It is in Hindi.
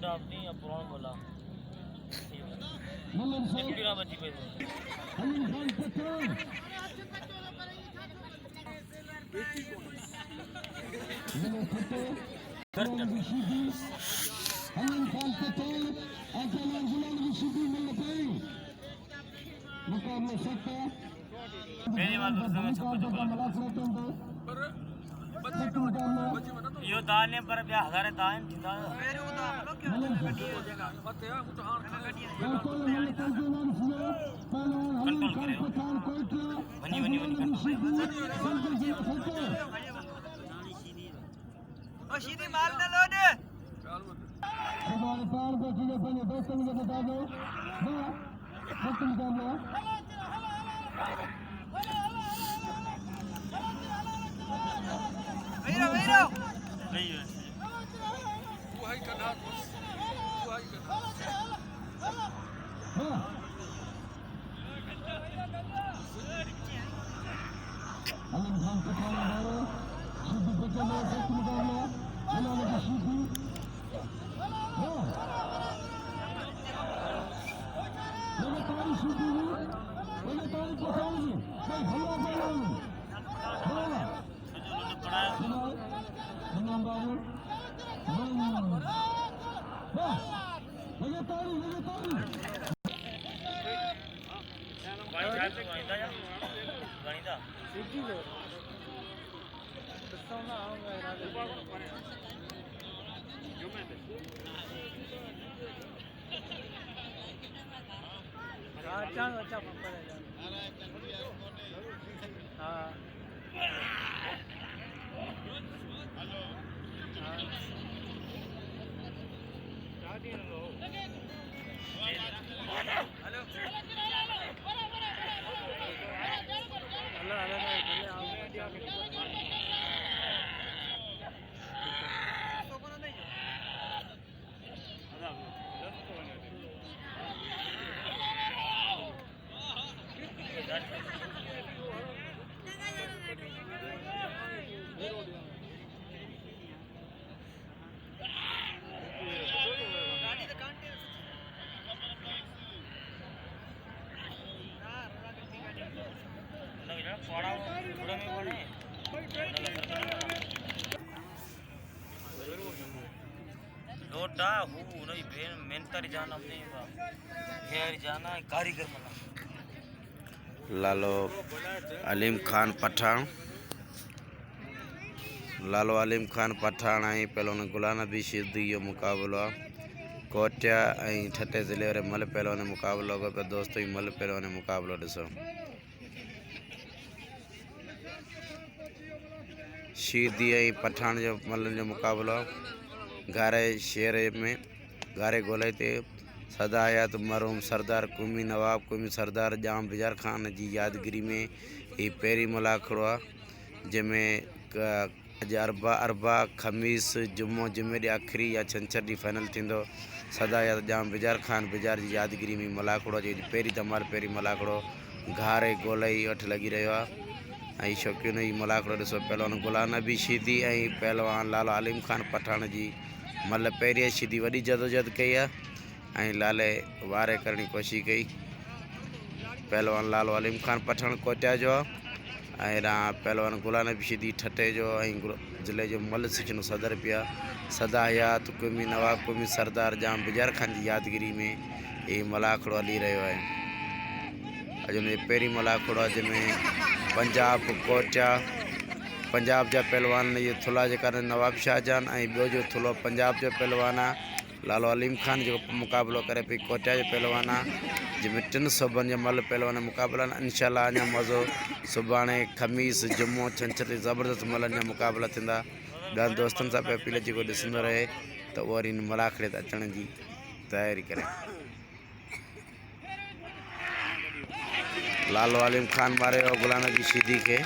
डालती या पुराना बोला कितना बची पे मेरी बात समझ यो दाने पर ब्या हजारे दान थिंदा कंट्रोल करियो वनी वनी वनी ओ सीधी माल न लो दे हमारे पार को चीजें पहले दोस्तों को बता दो हां खत्म कर लो Mira. अच्छा लोटा हूँ नहीं भेड़ मेंटर जाना नहीं बा घेर जाना कारीगर मना लालो अलीम खान पठान लालो अलीम खान पठान आई पहलो ने गुलाम नबी सिद्दीकी जो मुकाबलो कोटिया आई ठटे ज़िले वारे मल पहलो ने मुकाबलो को पे दोस्तों ही मल पहलो ने मुकाबलो ॾिसो सिद्दी आई पठान जो मलन जो मुकाबलो गारे शेर में गारे गोले ते सदायत मरहूम सरदार कुमी नवाब कुमी सरदार जाम बिजार खान जी यादगिरी में ही पेरी मुलाखड़ो जैमें अरबा खमीस जुम्मो जुमे ॾे आखिरी या छंछर ॾींहुं फाइनल थींदो सदायत जाम बिजार खान बिजार जी यादगिरी में मुलाखड़ो जी पेरी धमाल पेरी मुलाखड़ो घारे गोले वठ लगी रहियो आहे शौक़ीन ही मुलाखड़ो ॾिसो पहलवान गुलाम नबी सिद्दी ऐं पहलवान लालो अलीम खान पठान जी मल पहिरीं सिद्दी वॾी जदोजहद कई आहे लाले वारे करणी कोशिश कई पहलवान लालो अलीम खान पठान कोटिया जो पहलवान गुलाम नबी सिद्दी ठटे जो ज़िले जो मल सिखन सदर पिया सदाहयात कुमी नवाब कुमी सरदार जाम बिजार खान जी यादगिरी में ये मुलाखड़ो हली रहियो आहे अॼु हुन पहिरीं मुलाखड़ो जंहिंमें पंजाब कोटिया पंजाब जा पहलवान ये थुला जेका नवाब शाहजहान ऐं ॿियो जो थुलो पंजाब जो पहलवान आहे लालो अलीम खान जो मुक़ाबिलो करे पई कोटिया जो पहलवान आहे जंहिंमें 3 सूबनि जे मल पहलवान मुक़ाबिला इंशाअल्लाह अञा मज़ो सुभाणे खमीस जुम्मो छंछर ते ज़बरदस्त मलनि जा मुक़ाबिला थींदा ॿियनि दोस्तनि सां पिया अपील जेको ॾिसंदो रहे त उहो वरी हिन मुलाखड़े ते अचण जी तयारी करे लालो अलीम खान मारे गुलाम नबी सिद्दी के